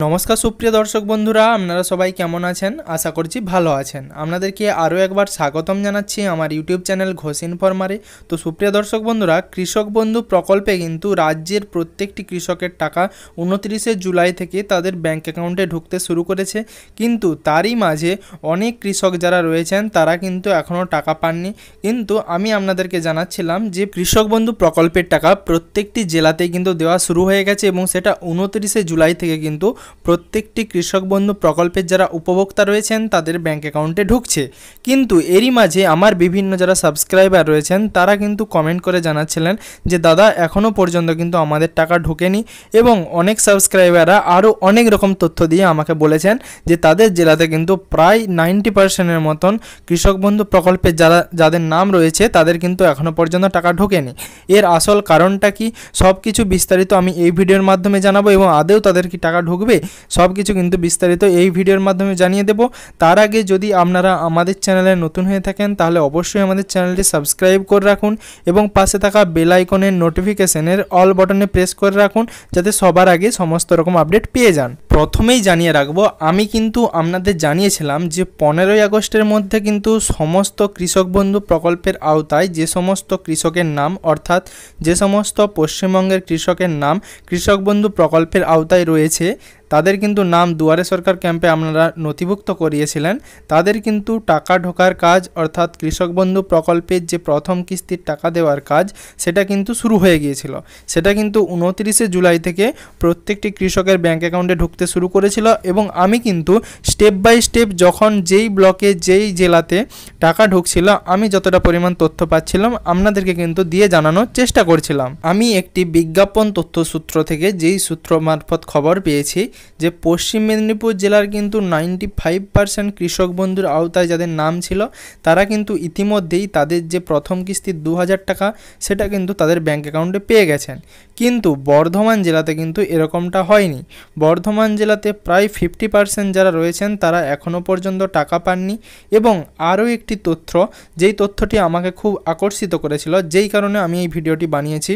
নমস্কার সুপ্রিয় দর্শক বন্ধুরা, আপনারা সবাই কেমন আছেন? আশা করছি ভালো আছেন। আপনাদেরকে আরও একবার স্বাগতম জানাচ্ছি আমার ইউটিউব চ্যানেল ঘোষ ইনফরমারে। তো সুপ্রিয় দর্শক বন্ধুরা, কৃষক বন্ধু প্রকল্পে কিন্তু রাজ্যের প্রত্যেকটি কৃষকের টাকা 29শে জুলাই থেকে তাদের ব্যাঙ্ক অ্যাকাউন্টে ঢুকতে শুরু করেছে। কিন্তু তারই মাঝে অনেক কৃষক যারা রয়েছেন তারা কিন্তু এখনও টাকা পাননি। কিন্তু আমি আপনাদেরকে জানাচ্ছিলাম যে কৃষক বন্ধু প্রকল্পের টাকা প্রত্যেকটি জেলাতেই কিন্তু দেওয়া শুরু হয়ে গেছে এবং সেটা 29শে জুলাই থেকে কিন্তু প্রত্যেকটি কৃষক বন্ধু প্রকল্পের যারা উপভোক্তা রয়েছেন তাদের ব্যাঙ্ক অ্যাকাউন্টে ঢুকছে। কিন্তু এরই মাঝে আমার বিভিন্ন যারা সাবস্ক্রাইবার রয়েছেন তারা কিন্তু কমেন্ট করে জানাচ্ছিলেন যে দাদা এখনও পর্যন্ত কিন্তু আমাদের টাকা ঢোকেনি, এবং অনেক সাবস্ক্রাইবাররা আরও অনেক রকম তথ্য দিয়ে আমাকে বলেছেন যে তাদের জেলাতে কিন্তু প্রায় 90%-এর মতন কৃষক বন্ধু প্রকল্পের যাদের নাম রয়েছে তাদের কিন্তু এখনও পর্যন্ত টাকা ঢোকেনি। এর আসল কারণটা কি, সব কিছু বিস্তারিত আমি এই ভিডিওর মাধ্যমে জানাবো, এবং আদেও তাদের কি টাকা ঢুকবে সব কিছু কিন্তু বিস্তারিত এই ভিডিওর মাধ্যমে জানিয়ে দেব। তার আগে যদি আপনারা আমাদের চ্যানেলে নতুন হয়ে থাকেন তাহলে অবশ্যই আমাদের চ্যানেলটি সাবস্ক্রাইব করে রাখুন এবং পাশে থাকা বেল আইকনের নোটিফিকেশনের অল বাটনে প্রেস করে রাখুন যাতে সবার আগে সমস্ত রকম আপডেট পেয়ে যান। প্রথমেই জানিয়ে রাখবো, আমি কিন্তু আপনাদের জানিয়েছিলাম যে 15ই আগস্টের মধ্যে কিন্তু সমস্ত কৃষক বন্ধু প্রকল্পের আওতায় যে সমস্ত কৃষকের নাম, অর্থাৎ যে সমস্ত পশ্চিমবঙ্গের কৃষকের নাম কৃষক বন্ধু প্রকল্পের আওতায় রয়েছে তাদের কিন্তু নাম দুয়ারে সরকার ক্যাম্পে আপনারা নথিভুক্ত করিয়েছিলেন, তাদের কিন্তু টাকা ঢোকার কাজ অর্থাৎ কৃষক বন্ধু প্রকল্পের যে প্রথম কিস্তির টাকা দেওয়ার কাজ সেটা কিন্তু শুরু হয়ে গিয়েছিল। সেটা কিন্তু 29শে জুলাই থেকে প্রত্যেকটি কৃষকের ব্যাঙ্ক অ্যাকাউন্টে ঢুকতে শুরু করেছিল, এবং আমি কিন্তু স্টেপ বাই স্টেপ যখন যেই ব্লকে যেই জেলাতে টাকা ঢুকছিল আমি যতটা পরিমাণ তথ্য পাচ্ছিলাম আপনাদেরকে কিন্তু দিয়ে জানানোর চেষ্টা করছিলাম। আমি একটি বিজ্ঞাপন তথ্যসূত্র থেকে যেই সূত্র মারফত খবর পেয়েছি যে পশ্চিম মেদিনীপুর জেলার কিন্তু 95% কৃষক বন্ধুর আওতায় যাদের নাম ছিল তারা কিন্তু ইতিমধ্যেই তাদের যে প্রথম কিস্তির 2000 টাকা সেটা কিন্তু তাদের ব্যাঙ্ক অ্যাকাউন্টে পেয়ে গেছেন। কিন্তু বর্ধমান জেলাতে কিন্তু এরকমটা হয়নি। বর্ধমান জেলাতে প্রায় 50% যারা রয়েছেন তারা এখনও পর্যন্ত টাকা পাননি। এবং আরও একটি তথ্য, যেই তথ্যটি আমাকে খুব আকর্ষিত করেছিল, যেই কারণে আমি এই ভিডিওটি বানিয়েছি,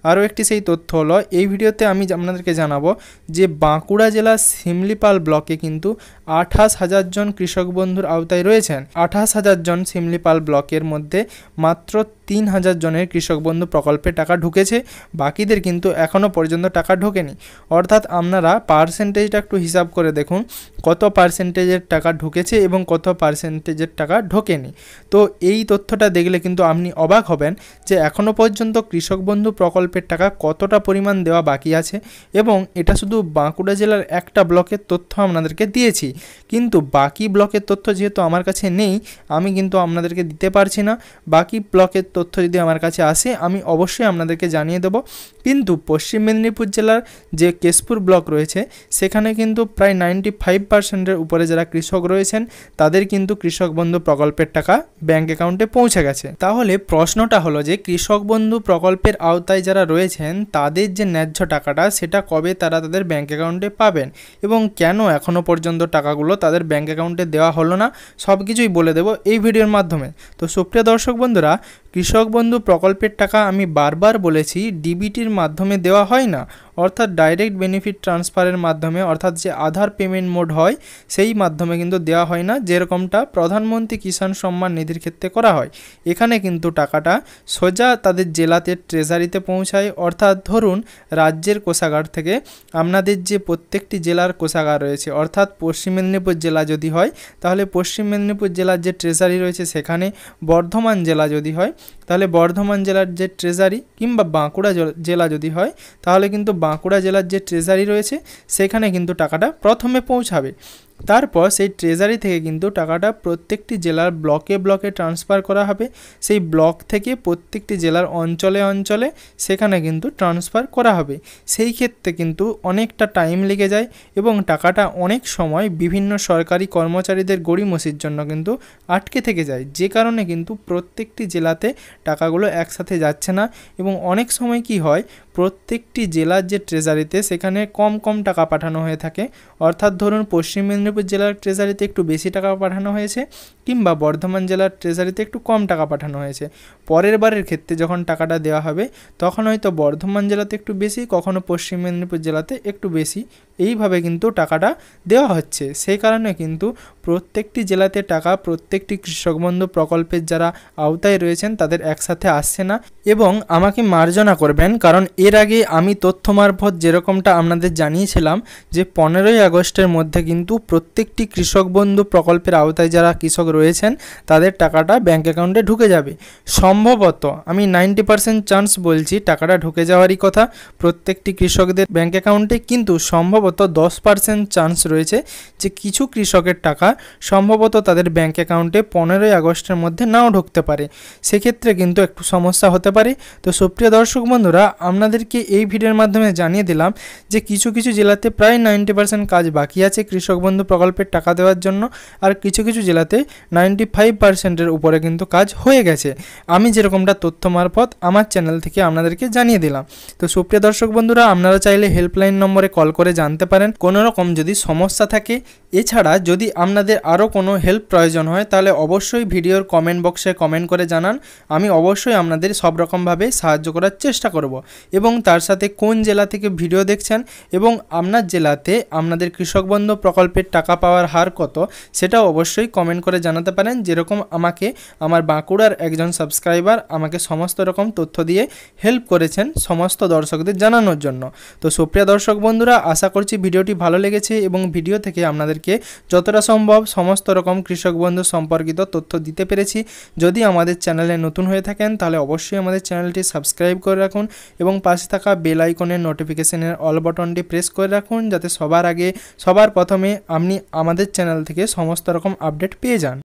আরও একটি সেই তথ্য হলো এই ভিডিওতে আমি আপনাদেরকে জানাবো যে বাঁকুড়া জেলার শিমলিপাল ব্লকে কিন্তু 28,000 জন কৃষক বন্ধুর আওতায় রয়েছেন। 28,000 জন শিমলিপাল ব্লকের মধ্যে মাত্র 3,000 জনের কৃষক বন্ধু প্রকল্পে টাকা ঢুকেছে, বাকিদের কিন্তু এখনও পর্যন্ত টাকা ঢোকেনি। অর্থাৎ আপনারা পার্সেন্টেজটা একটু হিসাব করে দেখুন কত পার্সেন্টেজের টাকা ঢুকেছে এবং কত পার্সেন্টেজের টাকা ঢোকেনি। তো এই তথ্যটা দেখলে কিন্তু আপনি অবাক হবেন যে এখনও পর্যন্ত কৃষক বন্ধু প্রকল্পের টাকা কতটা পরিমাণ দেওয়া বাকি আছে। এবং এটা শুধু বাঁকুড়া জেলার একটা ব্লকের তথ্য আপনাদেরকে দিয়েছি, কিন্তু বাকি ব্লকের তথ্য যেহেতু আমার কাছে নেই আমি কিন্তু আপনাদেরকে দিতে পারছি না। বাকি ব্লকের তথ্য যদি আমার কাছে আসে আমি অবশ্যই আপনাদেরকে জানিয়ে দেব। কিন্তু পশ্চিম মেদিনীপুর জেলার যে কেশপুর ব্লক রয়েছে সেখানে কিন্তু প্রায় 95%-এর উপরে যারা কৃষক রয়েছেন তাদের কিন্তু কৃষক বন্ধু প্রকল্পের টাকা ব্যাঙ্ক অ্যাকাউন্টে পৌঁছে গেছে। তাহলে প্রশ্নটা হলো যে কৃষক বন্ধু প্রকল্পের আওতায় যারা রয়েছেন তাদের যে ন্যায্য টাকাটা সেটা কবে তারা তাদের ব্যাঙ্ক অ্যাকাউন্টে পাবেন এবং কেন এখনও পর্যন্ত টাকাগুলো তাদের ব্যাঙ্ক অ্যাকাউন্টে দেওয়া হলো না, সব কিছুই বলে দেব এই ভিডিওর মাধ্যমে। তো সুপ্রিয় দর্শক বন্ধুরা, কৃষক বন্ধু প্রকল্পের টাকা আমি বারবার বলেছি ডিবিটির মাধ্যমে দেওয়া হয় না, অর্থাৎ ডাইরেক্ট বেনিফিট ট্রান্সফারের মাধ্যমে, অর্থাৎ যে আধার পেমেন্ট মোড হয় সেই মাধ্যমে কিন্তু দেওয়া হয় না, যেরকমটা প্রধানমন্ত্রী কিষাণ সম্মান নিধির ক্ষেত্রে করা হয়। এখানে কিন্তু টাকাটা সোজা তাদের জেলাতে ট্রেজারিতে পৌঁছায়। অর্থাৎ ধরুন রাজ্যের কোষাগার থেকে আপনাদের যে প্রত্যেকটি জেলার কোষাগার রয়েছে, অর্থাৎ পশ্চিম মেদিনীপুর জেলা যদি হয় তাহলে পশ্চিম মেদিনীপুর জেলার যে ট্রেজারি রয়েছে সেখানে, বর্ধমান জেলা যদি হয় তাহলে বর্ধমান জেলার যে ট্রেজারি, কিংবা বাঁকুড়া জেলা যদি হয় তাহলে কিন্তু বাঁকুড়া জেলার যে ট্রেজারি রয়েছে সেখানে কিন্তু টাকাটা প্রথমে পৌঁছাবে। তারপর সেই ট্রেজারি থেকে কিন্তু টাকাটা প্রত্যেকটি জেলার ব্লকে ব্লকে ট্রান্সফার করা হবে। সেই ব্লক থেকে প্রত্যেকটি জেলার অঞ্চলে অঞ্চলে সেখানে কিন্তু ট্রান্সফার করা হবে। সেই ক্ষেত্রে কিন্তু অনেকটা টাইম লেগে যায় এবং টাকাটা অনেক সময় বিভিন্ন সরকারি কর্মচারীদের গড়িমসির জন্য কিন্তু আটকে থেকে যায়, যে কারণে কিন্তু প্রত্যেকটি জেলাতে টাকাগুলো একসাথে যাচ্ছে না। এবং অনেক সময় কি হয়, প্রত্যেকটি জেলার যে ট্রেজারিতে সেখানে কম কম টাকা পাঠানো হয়ে থাকে। অর্থাৎ ধরুন পশ্চিম মেদিনীপুর জেলার ট্রেজারিতে একটু বেশি টাকা পাঠানো হয়েছে, কিংবা বর্ধমান জেলার ট্রেজারিতে একটু কম টাকা পাঠানো হয়েছে। পরের বারের ক্ষেত্রে যখন টাকাটা দেওয়া হবে তখন হয়তো বর্ধমান জেলাতে একটু বেশি, কখনো পশ্চিম মেদিনীপুর জেলাতে একটু বেশি এইভাবে কিন্তু টাকাটা দেওয়া হচ্ছে। সেই কারণে কিন্তু প্রত্যেকটি জেলাতে টাকা প্রত্যেকটি কৃষক বন্ধু প্রকল্পের যারা আওতায় রয়েছেন তাদের একসাথে আসছে না। এবং আমাকে মার্জনা করবেন, কারণ এর আগে আমি তথ্য মারফত যেরকমটা আপনাদের জানিয়েছিলাম যে 15ই আগস্টের মধ্যে কিন্তু প্রত্যেকটি কৃষক বন্ধু প্রকল্পের আওতায় যারা কৃষক রয়েছেন তাদের টাকাটা ব্যাঙ্ক অ্যাকাউন্টে ঢুকে যাবে। সম্ভবত আমি 90% চান্স বলছি টাকাটা ঢুকে যাওয়ারই কথা প্রত্যেকটি কৃষকদের ব্যাঙ্ক অ্যাকাউন্টে, কিন্তু সম্ভবত 10% চান্স রয়েছে যে কিছু কৃষকের টাকা সম্ভবত তাদের ব্যাঙ্ক অ্যাকাউন্টে 15ই আগস্টের মধ্যে নাও ঢুকতে পারে। সেক্ষেত্রে কিন্তু একটু সমস্যা হতে পারে। তো সুপ্রিয় দর্শক বন্ধুরা, আপনাদেরকে এই ভিডিওর মাধ্যমে জানিয়ে দিলাম যে কিছু কিছু জেলাতে প্রায় 90% কাজ বাকি আছে কৃষক বন্ধু প্রকল্পের টাকা দেওয়ার জন্য, আর কিছু কিছু জেলাতে 95%-এর উপরে কিন্তু কাজ হয়ে গেছে। আমি যেরকমটা তথ্য মারফত আমার চ্যানেল থেকে আপনাদেরকে জানিয়ে দিলাম। তো সুপ্রিয় দর্শক বন্ধুরা, আপনারা চাইলে হেল্পলাইন নম্বরে কল করে জানতে পারেন কোনো রকম যদি সমস্যা থাকে। এছাড়া যদি আপনাদের আরও কোনো হেল্প প্রয়োজন হয় তাহলে অবশ্যই ভিডিওর কমেন্ট বক্সে কমেন্ট করে জানান। আমি অবশ্যই আপনাদের সব রকমভাবে সাহায্য করার চেষ্টা করব। এবং তার সাথে কোন জেলা থেকে ভিডিও দেখছেন এবং আপনার জেলাতে আপনাদের কৃষক বন্ধু প্রকল্পের টাকা পাওয়ার হার কত সেটাও অবশ্যই কমেন্ট করে জানাতে পারেন। যেরকম আমাকে আমার বাঁকুড়ার একজন সাবস্ক্রাইবার আমাকে সমস্ত রকম তথ্য দিয়ে হেল্প করেছেন সমস্ত দর্শকদের জানানোর জন্য। তো সুপ্রিয় দর্শক বন্ধুরা, আশা করছি ভিডিওটি ভালো লেগেছে এবং ভিডিও থেকে আপনাদেরকে যতটা সম্ভব সমস্ত রকম কৃষক বন্ধু সম্পর্কিত তথ্য দিতে পেরেছি। যদি আমাদের চ্যানেলে নতুন হয়ে থাকেন তাহলে অবশ্যই আমাদের চ্যানেলটি সাবস্ক্রাইব করে রাখুন এবং পাশে থাকা বেল আইকনের নোটিফিকেশনের অল বাটনটি প্রেস করে রাখুন, যাতে সবার আগে সবার প্রথমে আপনি আমাদের চ্যানেল থেকে সমস্ত রকম আপডেট পেয়ে যান।